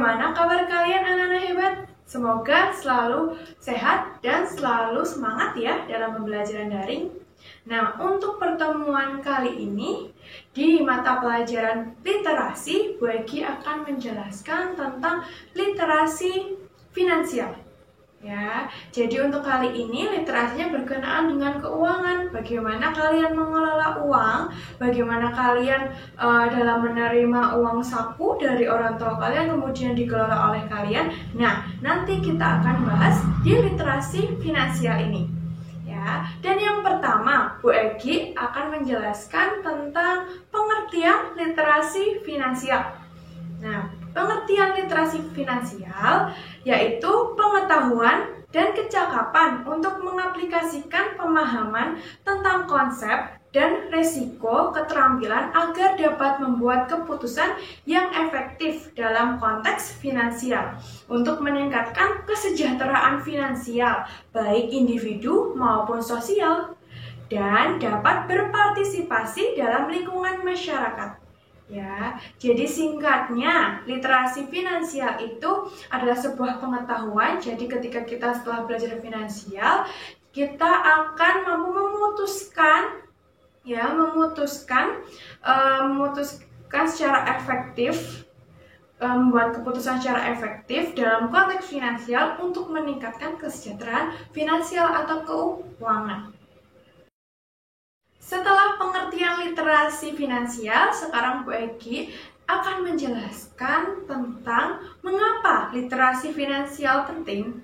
Bagaimana kabar kalian anak-anak hebat? Semoga selalu sehat dan selalu semangat ya dalam pembelajaran daring. Nah, untuk pertemuan kali ini di mata pelajaran literasi, Bu Egi akan menjelaskan tentang literasi finansial. Ya, jadi untuk kali ini literasinya berkenaan dengan keuangan. Bagaimana kalian mengelola uang, bagaimana kalian dalam menerima uang saku dari orang tua kalian kemudian dikelola oleh kalian. Nah, nanti kita akan bahas di literasi finansial ini. Ya, dan yang pertama, Bu Egi akan menjelaskan tentang pengertian literasi finansial. Nah, pengertian literasi finansial yaitu pengetahuan dan kecakapan untuk mengaplikasikan pemahaman tentang konsep dan resiko keterampilan agar dapat membuat keputusan yang efektif dalam konteks finansial untuk meningkatkan kesejahteraan finansial baik individu maupun sosial dan dapat berpartisipasi dalam lingkungan masyarakat. Ya, jadi singkatnya, literasi finansial itu adalah sebuah pengetahuan. Jadi ketika kita setelah belajar finansial, kita akan mampu memutuskan secara efektif, membuat keputusan secara efektif dalam konteks finansial untuk meningkatkan kesejahteraan finansial atau keuangan. Setelah pengertian literasi finansial, sekarang Bu Egi akan menjelaskan tentang mengapa literasi finansial penting.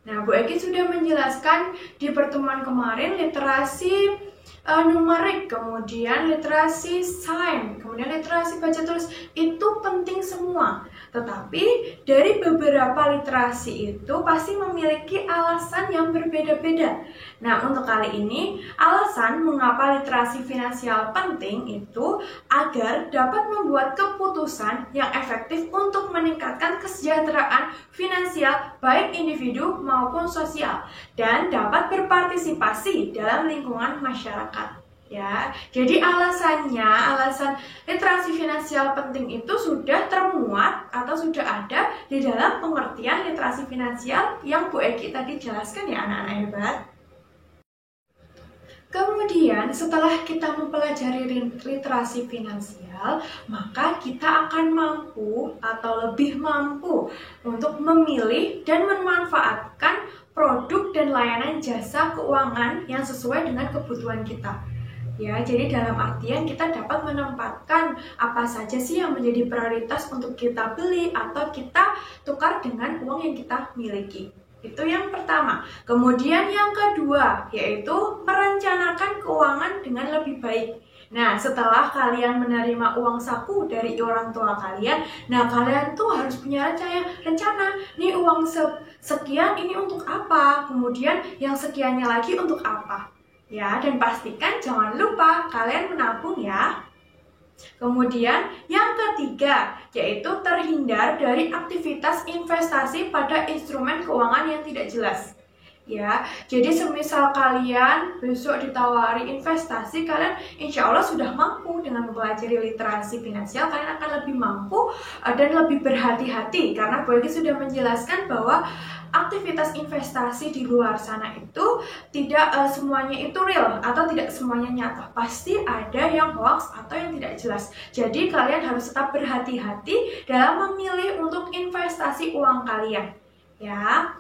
Nah, Bu Egi sudah menjelaskan di pertemuan kemarin literasi numerik, kemudian literasi sains, kemudian literasi baca tulis, itu penting semua. Tetapi dari beberapa literasi itu pasti memiliki alasan yang berbeda-beda. Nah, untuk kali ini, alasan mengapa literasi finansial penting itu agar dapat membuat keputusan yang efektif untuk meningkatkan kesejahteraan finansial baik individu maupun sosial dan dapat berpartisipasi dalam lingkungan masyarakat. Ya, jadi alasan literasi finansial penting itu sudah termuat atau sudah ada di dalam pengertian literasi finansial yang Bu Egi tadi jelaskan ya anak-anak hebat. Kemudian setelah kita mempelajari literasi finansial, maka kita akan mampu atau lebih mampu untuk memilih dan memanfaatkan produk dan layanan jasa keuangan yang sesuai dengan kebutuhan kita. Ya, jadi dalam artian kita dapat menempatkan apa saja sih yang menjadi prioritas untuk kita beli atau kita tukar dengan uang yang kita miliki. Itu yang pertama. Kemudian yang kedua, yaitu merencanakan keuangan dengan lebih baik. Nah, setelah kalian menerima uang saku dari orang tua kalian, nah kalian tuh harus punya rencana. Nih uang sekian ini untuk apa? Kemudian yang sekiannya lagi untuk apa? Ya, dan pastikan jangan lupa kalian menabung ya. Kemudian yang ketiga, yaitu terhindar dari aktivitas investasi pada instrumen keuangan yang tidak jelas. Ya, jadi semisal kalian besok ditawari investasi, kalian insya Allah sudah mampu dengan mempelajari literasi finansial, kalian akan lebih mampu dan lebih berhati-hati karena Bu Egi sudah menjelaskan bahwa aktivitas investasi di luar sana itu tidak semuanya itu real atau tidak semuanya nyata. Pasti ada yang hoax atau yang tidak jelas. Jadi kalian harus tetap berhati-hati dalam memilih untuk investasi uang kalian. Ya.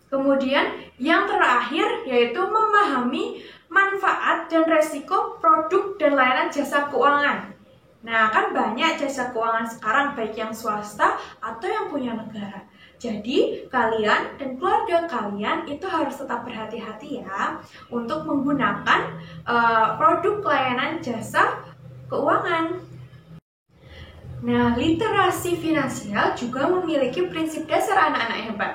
Kemudian yang terakhir yaitu memahami manfaat dan resiko produk dan layanan jasa keuangan. Nah, kan banyak jasa keuangan sekarang baik yang swasta atau yang punya negara. Jadi kalian dan keluarga kalian itu harus tetap berhati-hati ya untuk menggunakan produk layanan jasa keuangan. Nah, literasi finansial juga memiliki prinsip dasar anak-anak hebat.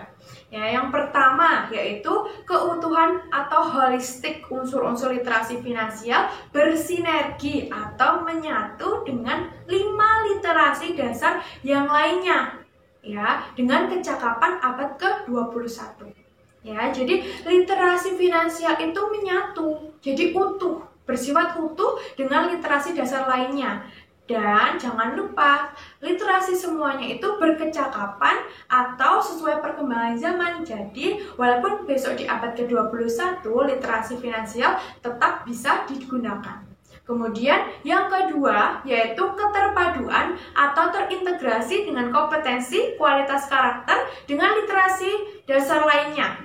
Ya, yang pertama yaitu keutuhan atau holistik. Unsur-unsur literasi finansial bersinergi atau menyatu dengan 5 literasi dasar yang lainnya. Ya, dengan kecakapan abad ke-21. Ya, jadi literasi finansial itu menyatu, jadi utuh, bersifat utuh dengan literasi dasar lainnya. Dan jangan lupa, literasi semuanya itu berkecakapan atau sesuai perkembangan zaman. Jadi, walaupun besok di abad ke-21, literasi finansial tetap bisa digunakan. Kemudian yang kedua yaitu keterpaduan atau terintegrasi dengan kompetensi, kualitas karakter dengan literasi dasar lainnya.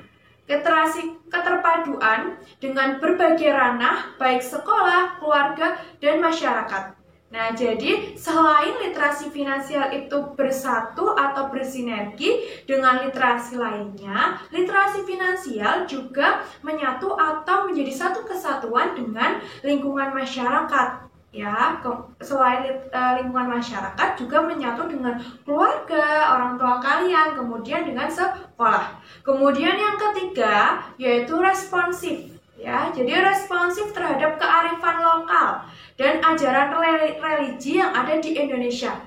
Keterpaduan dengan berbagai ranah baik sekolah, keluarga, dan masyarakat. Nah, jadi selain literasi finansial itu bersatu atau bersinergi dengan literasi lainnya, literasi finansial juga menyatu atau menjadi satu kesatuan dengan lingkungan masyarakat. Ya, selain lingkungan masyarakat juga menyatu dengan keluarga, orang tua kalian, kemudian dengan sekolah. Kemudian yang ketiga yaitu responsif. Ya, jadi responsif terhadap kearifan lokal dan ajaran religi yang ada di Indonesia.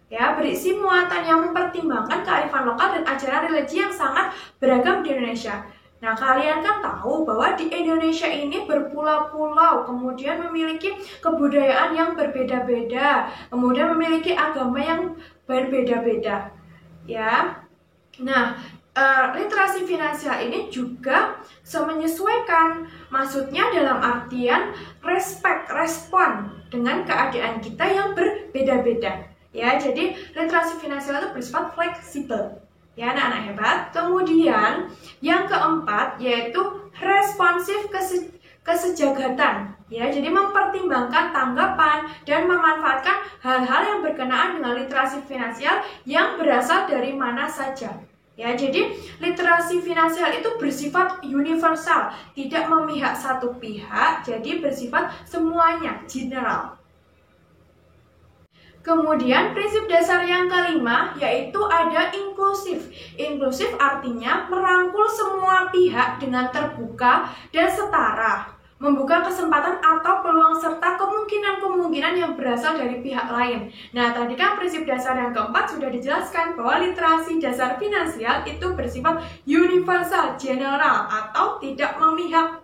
Ya, berisi muatan yang mempertimbangkan kearifan lokal dan ajaran religi yang sangat beragam di Indonesia. Nah, kalian kan tahu bahwa di Indonesia ini berpulau-pulau, kemudian memiliki kebudayaan yang berbeda-beda, kemudian memiliki agama yang berbeda-beda. Ya. Nah, literasi finansial ini juga menyesuaikan, maksudnya dalam artian respon dengan keadaan kita yang berbeda-beda. Ya, jadi literasi finansial itu bersifat fleksibel. Ya, anak-anak hebat. Kemudian yang keempat yaitu responsif kesejagatan. Ya, jadi mempertimbangkan tanggapan dan memanfaatkan hal-hal yang berkenaan dengan literasi finansial yang berasal dari mana saja. Ya, jadi literasi finansial itu bersifat universal, tidak memihak satu pihak, jadi bersifat semuanya, general. Kemudian prinsip dasar yang kelima yaitu ada inklusif. Inklusif artinya merangkul semua pihak dengan terbuka dan setara, membuka kesempatan atau peluang serta kemungkinan-kemungkinan yang berasal dari pihak lain. Nah, tadi kan prinsip dasar yang keempat sudah dijelaskan bahwa literasi dasar finansial itu bersifat universal, general, atau tidak memihak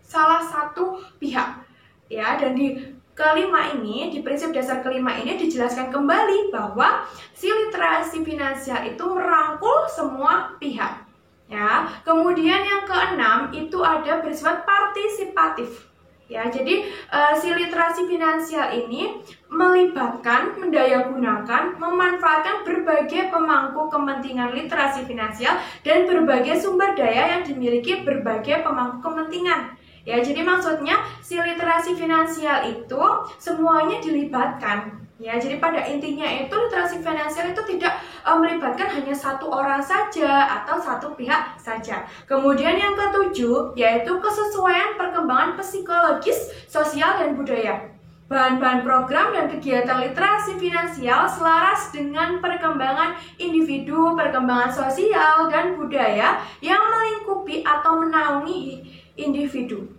salah satu pihak. Ya, dan di prinsip dasar kelima ini dijelaskan kembali bahwa si literasi finansial itu merangkul semua pihak. Ya, kemudian yang keenam itu ada bersifat partisipatif. Ya, jadi si literasi finansial ini melibatkan, mendayagunakan, memanfaatkan berbagai pemangku kepentingan literasi finansial dan berbagai sumber daya yang dimiliki berbagai pemangku kepentingan. Ya, jadi maksudnya si literasi finansial itu semuanya dilibatkan. Ya, jadi pada intinya itu literasi finansial itu tidak melibatkan hanya satu orang saja atau satu pihak saja. Kemudian yang ketujuh yaitu kesesuaian perkembangan psikologis, sosial, dan budaya. Bahan-bahan program dan kegiatan literasi finansial selaras dengan perkembangan individu, perkembangan sosial, dan budaya yang melingkupi atau menaungi individu.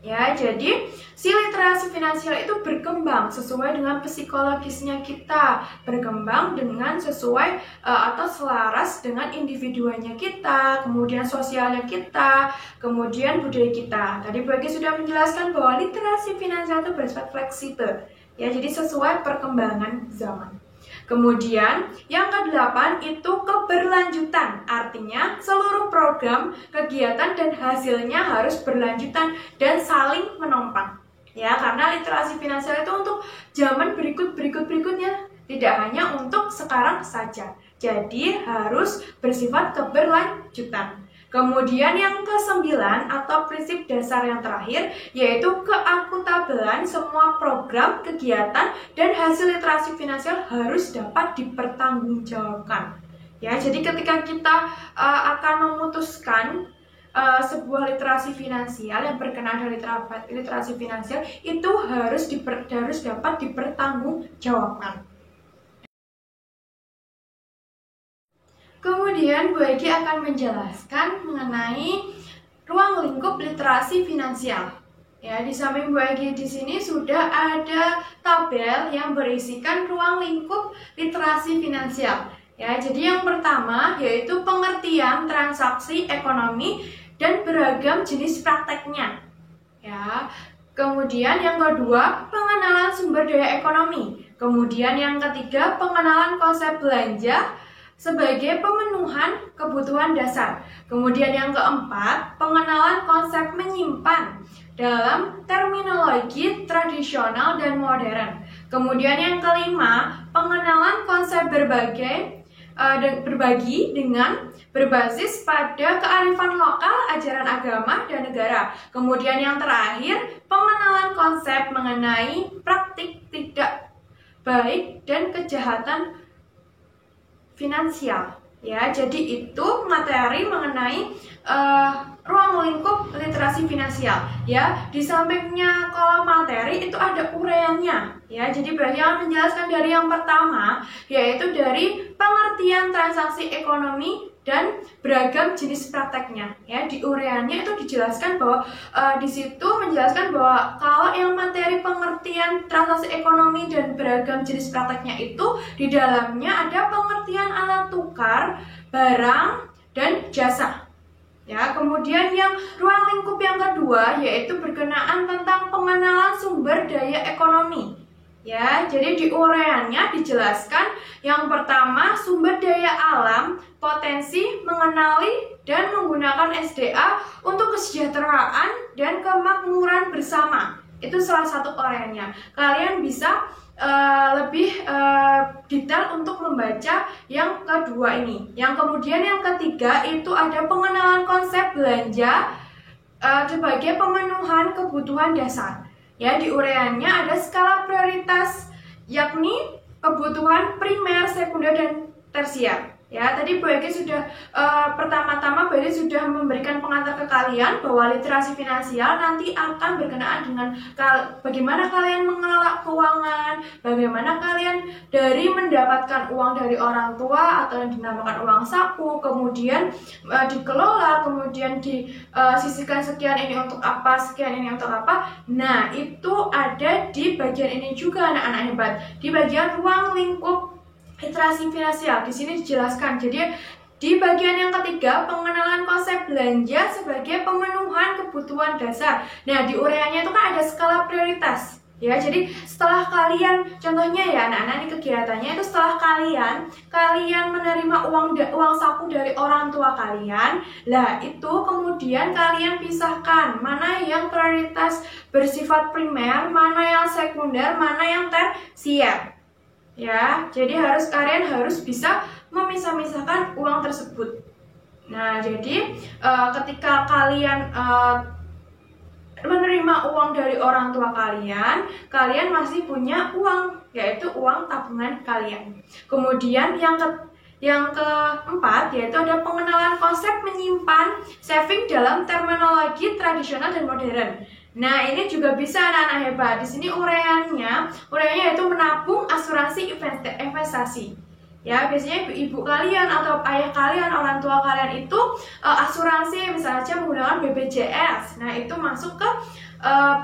Ya, jadi si literasi finansial itu berkembang sesuai dengan psikologisnya kita, berkembang dengan sesuai atau selaras dengan individuanya kita, kemudian sosialnya kita, kemudian budaya kita. Tadi Bu Egi sudah menjelaskan bahwa literasi finansial itu bersifat fleksibel, ya, jadi sesuai perkembangan zaman. Kemudian yang ke-8 itu keberlanjutan, artinya seluruh program, kegiatan, dan hasilnya harus berlanjutan dan saling menopang. Ya, karena literasi finansial itu untuk zaman berikutnya, tidak hanya untuk sekarang saja. Jadi harus bersifat keberlanjutan. Kemudian yang ke-9 atau prinsip dasar yang terakhir yaitu keakuntablean semua program, kegiatan, dan hasil literasi finansial harus dapat dipertanggungjawabkan. Ya, jadi ketika kita akan memutuskan sebuah literasi finansial yang berkenaan dengan literasi finansial itu harus dapat dipertanggungjawabkan. Kemudian Bu Egi akan menjelaskan mengenai ruang lingkup literasi finansial. Ya, di samping Bu Egi di sini sudah ada tabel yang berisikan ruang lingkup literasi finansial. Ya, jadi yang pertama yaitu pengertian transaksi ekonomi dan beragam jenis prakteknya. Ya, Kemudian yang kedua, pengenalan sumber daya ekonomi. Kemudian yang ketiga, pengenalan konsep belanja sebagai pemenuhan kebutuhan dasar. Kemudian yang keempat, pengenalan konsep menyimpan dalam terminologi tradisional dan modern. Kemudian yang kelima, pengenalan konsep berbagi dengan berbasis pada kearifan lokal, ajaran agama, dan negara. Kemudian yang terakhir, pengenalan konsep mengenai praktik tidak baik dan kejahatan finansial. Ya, jadi itu materi mengenai ruang lingkup literasi finansial. Ya, di sampingnya kolom materi itu ada uraiannya. Ya, jadi bagi yang menjelaskan dari yang pertama, yaitu dari pengertian transaksi ekonomi dan beragam jenis prakteknya. Ya, di uraiannya itu dijelaskan bahwa di situ menjelaskan bahwa kalau yang materi pengertian transaksi ekonomi dan beragam jenis prakteknya itu di dalamnya ada pengertian alat tukar, barang, dan jasa. Ya, kemudian yang ruang lingkup yang kedua yaitu berkenaan tentang pengenalan sumber daya ekonomi. Ya, jadi di uraiannya dijelaskan yang pertama sumber daya alam, potensi, mengenali dan menggunakan SDA untuk kesejahteraan dan kemakmuran bersama. Itu salah satu uraiannya. Kalian bisa lebih detail untuk membaca yang kedua ini. Yang kemudian yang ketiga itu ada pengenalan konsep belanja sebagai pemenuhan kebutuhan dasar. Ya, di uraiannya ada skala prioritas, yakni kebutuhan primer, sekunder, dan tersier. Ya, tadi Bu Egi sudah pertama-tama Bu Egi sudah memberikan pengantar ke kalian bahwa literasi finansial nanti akan berkenaan dengan bagaimana kalian mengelola keuangan, bagaimana kalian dari mendapatkan uang dari orang tua atau yang dinamakan uang saku, kemudian dikelola, kemudian disisihkan sekian ini untuk apa, sekian ini untuk apa. Nah, itu ada di bagian ini juga anak-anak hebat, di bagian ruang lingkup literasi finansial. Di sini dijelaskan. Jadi di bagian yang ketiga, pengenalan konsep belanja sebagai pemenuhan kebutuhan dasar. Nah, di uraiannya itu kan ada skala prioritas. Ya, jadi setelah kalian, contohnya ya anak-anak, ini kegiatannya itu setelah kalian menerima uang saku dari orang tua kalian, lah itu kemudian kalian pisahkan mana yang prioritas bersifat primer, mana yang sekunder, mana yang tersier. Ya, jadi kalian harus bisa memisah-misahkan uang tersebut. Nah, jadi ketika kalian menerima uang dari orang tua kalian masih punya uang, yaitu uang tabungan kalian. Kemudian yang keempat yaitu ada pengenalan konsep menyimpan saving dalam terminologi tradisional dan modern. Nah, ini juga bisa anak-anak hebat. Di sini uraiannya yaitu menabung, asuransi, investasi. Ya, biasanya ibu kalian atau ayah kalian, orang tua kalian itu asuransi, misalnya menggunakan BPJS. Nah, itu masuk ke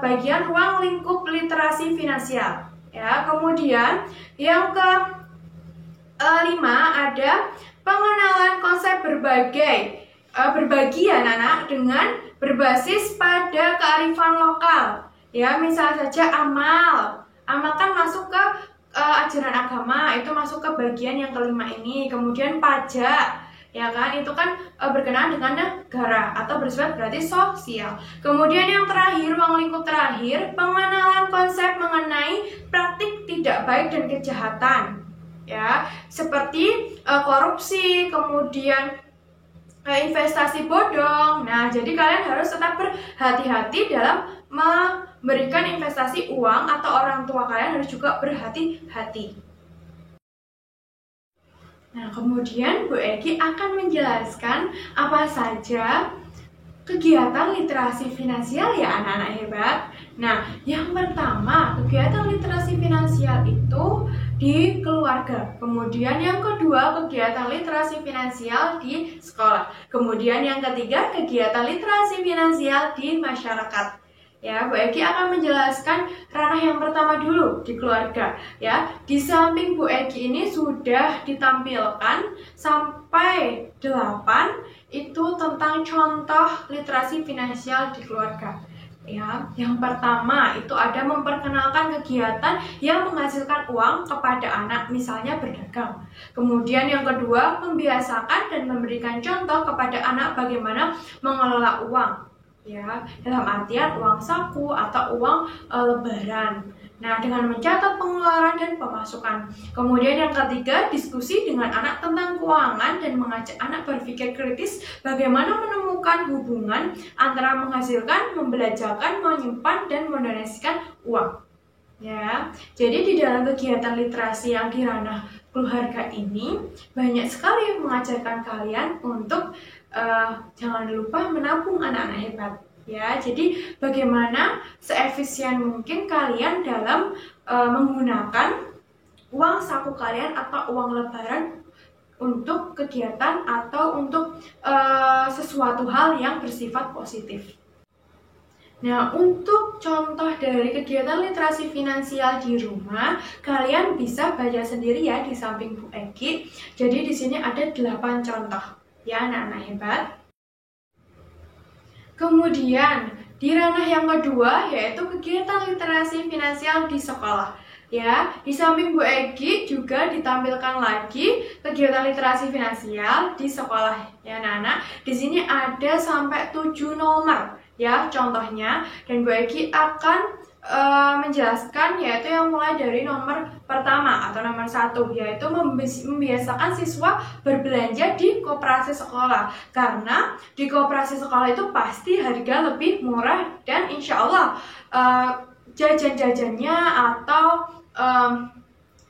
bagian ruang lingkup literasi finansial. Ya, kemudian yang kelima ada pengenalan konsep berbagi anak-anak dengan berbasis pada kearifan lokal. Ya, misalnya saja amal kan masuk ke ajaran agama, itu masuk ke bagian yang kelima ini. Kemudian pajak, ya kan, itu kan berkenaan dengan negara atau bersifat berarti sosial. Kemudian yang terakhir, ruang lingkup terakhir, pengenalan konsep mengenai praktik tidak baik dan kejahatan. Ya, seperti korupsi, kemudian investasi bodong. Nah, jadi kalian harus tetap berhati-hati dalam memberikan investasi uang, atau orang tua kalian harus juga berhati-hati. Nah, kemudian Bu Egi akan menjelaskan apa saja kegiatan literasi finansial ya anak-anak hebat. Nah, yang pertama, kegiatan literasi finansial itu di keluarga. Kemudian yang kedua, kegiatan literasi finansial di sekolah. Kemudian yang ketiga, kegiatan literasi finansial di masyarakat. Ya, Bu Egi akan menjelaskan ranah yang pertama dulu di keluarga. Ya, di samping Bu Egi ini sudah ditampilkan sampai 8 itu tentang contoh literasi finansial di keluarga. Ya, yang pertama itu ada memperkenalkan kegiatan yang menghasilkan uang kepada anak, misalnya berdagang. Kemudian yang kedua, membiasakan dan memberikan contoh kepada anak bagaimana mengelola uang. Ya, dalam artian uang saku atau uang lebaran. Nah, dengan mencatat pengeluaran dan pemasukan. Kemudian yang ketiga, diskusi dengan anak tentang keuangan dan mengajak anak berpikir kritis bagaimana menemukan hubungan antara menghasilkan, membelanjakan, menyimpan, dan mendonasikan uang. Ya, jadi di dalam kegiatan literasi yang di ranah keluarga ini banyak sekali yang mengajarkan kalian untuk jangan lupa menabung anak-anak hebat. Ya, jadi bagaimana seefisien mungkin kalian dalam menggunakan uang saku kalian atau uang lebaran untuk kegiatan atau untuk sesuatu hal yang bersifat positif. Nah, untuk contoh dari kegiatan literasi finansial di rumah, kalian bisa baca sendiri ya di samping Bu Egi. Jadi di sini ada 8 contoh ya anak-anak hebat. Kemudian, di ranah yang kedua yaitu kegiatan literasi finansial di sekolah. Ya, di samping Bu Egi juga ditampilkan lagi kegiatan literasi finansial di sekolah ya anak-anak. Di sini ada sampai 7 nomor ya contohnya, dan Bu Egi akan menjelaskan yaitu yang mulai dari nomor pertama atau nomor 1, yaitu membiasakan siswa berbelanja di koperasi sekolah, karena di koperasi sekolah itu pasti harga lebih murah dan insya Allah jajan-jajannya atau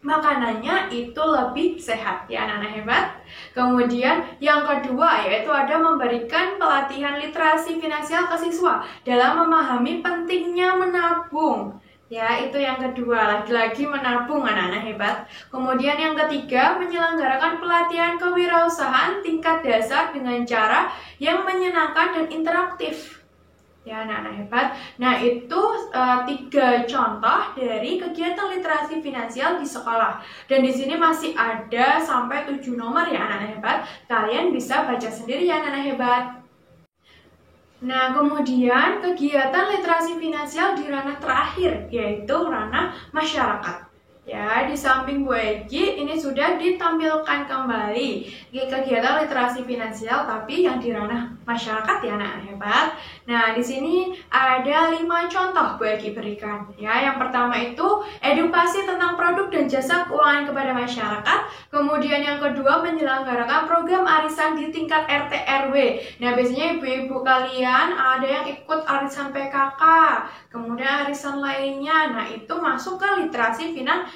makanannya itu lebih sehat ya anak-anak hebat. Kemudian yang kedua yaitu ada memberikan pelatihan literasi finansial ke siswa dalam memahami pentingnya menabung. Ya, itu yang kedua, lagi-lagi menabung anak-anak hebat. Kemudian yang ketiga, menyelenggarakan pelatihan kewirausahaan tingkat dasar dengan cara yang menyenangkan dan interaktif. Ya anak-anak hebat. Nah itu 3 contoh dari kegiatan literasi finansial di sekolah. Dan di sini masih ada sampai 7 nomor ya anak-anak hebat. Kalian bisa baca sendiri ya anak-anak hebat. Nah kemudian kegiatan literasi finansial di ranah terakhir yaitu ranah masyarakat. Ya, di samping Bu Egi ini sudah ditampilkan kembali kegiatan literasi finansial tapi yang di ranah masyarakat ya anak-anak hebat. Nah, di sini ada 5 contoh Bu Egi berikan. Ya, yang pertama itu edukasi tentang produk dan jasa keuangan kepada masyarakat. Kemudian yang kedua menyelenggarakan program arisan di tingkat RT RW. Nah, biasanya ibu-ibu kalian ada yang ikut arisan PKK, kemudian arisan lainnya. Nah, itu masuk ke literasi finansial.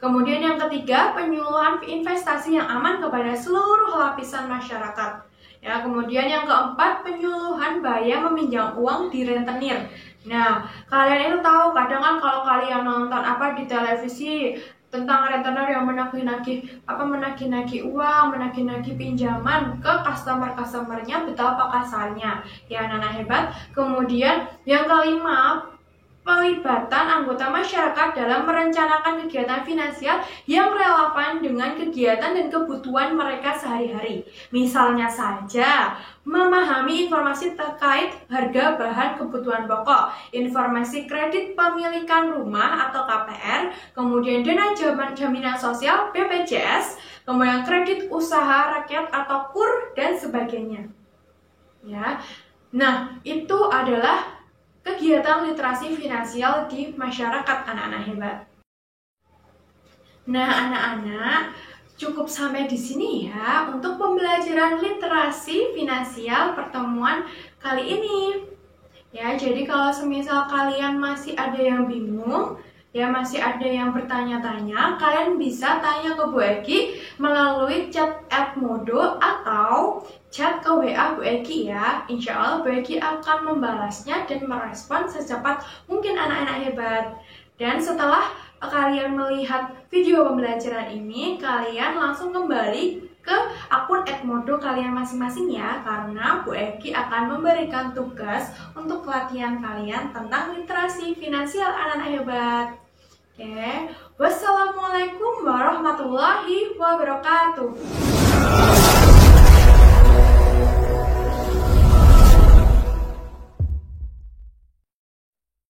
Kemudian yang ketiga, penyuluhan investasi yang aman kepada seluruh lapisan masyarakat. Ya, kemudian yang keempat, penyuluhan bahaya meminjam uang di rentenir. Nah, kalian itu tahu kadang kan kalau kalian nonton apa di televisi tentang rentenir yang menagih-nagih uang, menagih-nagih pinjaman ke customer-customernya, betapa kasarnya. Ya, anak-anak hebat. Kemudian yang kelima, pelibatan anggota masyarakat dalam merencanakan kegiatan finansial yang relevan dengan kegiatan dan kebutuhan mereka sehari-hari. Misalnya saja, memahami informasi terkait harga bahan kebutuhan pokok, informasi kredit pemilikan rumah atau KPR, kemudian dana jaminan sosial BPJS, kemudian kredit usaha rakyat atau KUR, dan sebagainya. Ya, nah itu adalah kegiatan literasi finansial di masyarakat anak-anak hebat. Nah, anak-anak cukup sampai di sini ya untuk pembelajaran literasi finansial pertemuan kali ini. Ya, jadi kalau semisal kalian masih ada yang bingung, ya masih ada yang bertanya-tanya, kalian bisa tanya ke Bu Egi melalui chat @modo atau chat ke WA Bu Egi ya. Insya Allah Bu Egi akan membalasnya dan merespon secepat mungkin anak-anak hebat. Dan setelah kalian melihat video pembelajaran ini, kalian langsung kembali ke akun @modo kalian masing-masing ya, karena Bu Egi akan memberikan tugas untuk pelatihan kalian tentang literasi finansial anak-anak hebat. Oke, wassalamualaikum warahmatullahi wabarakatuh.